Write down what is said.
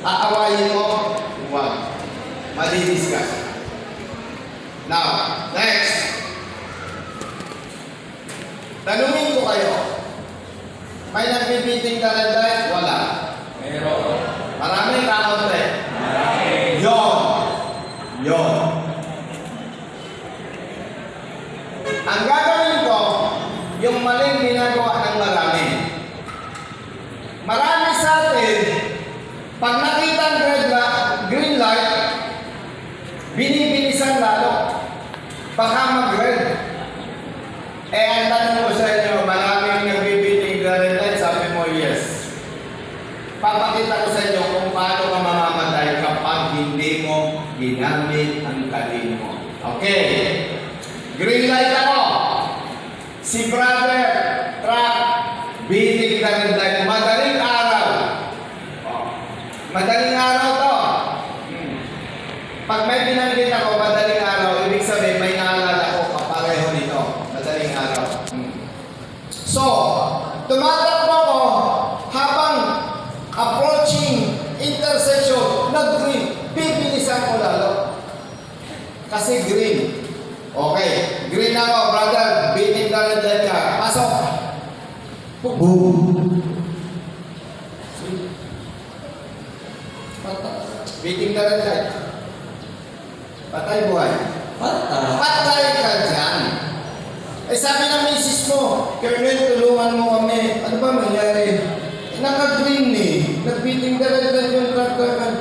Aawayin mo? Huwag. Madidiscuss. Now, next. Tanungin ko kayo. May nagbibiting ka red light? Wala. Meron. Marami kaunti. Marami. Yon. Yon. Ang gagawin ko, yung maling ginagawa ng marami. Marami sa atin, pag nakita ang green light, binibilisan lalo. Baka mag-red. Ang tanong ko sa inyo, maraming nagbibiting na red light, sabi mo yes. Papakita ko sa inyo kung paano ka mamamatay kapag hindi mo ginamit ang talino mo. Okay. Green light ako. Si brother, truck, biting na red light. Madaling araw. Madaling araw to. Pag may binanggit ako, madaling araw, ibig sabihin may naalala ko kapareho nito. Madaling araw. So, tumatakbo ko habang approaching intersection, nag-green. Bibilisan ko lalo. Kasi green. Okay. Green ako, brother. Biting na red light ka. Pasok. Boom. Biting na red light. Patay buhay. Patay ka dyan. Sabi ng misis mo, Colonel, tulungan mo kami. Ano ba nangyari? Naka-green eh. Nag-biting ka red light yung truck ka.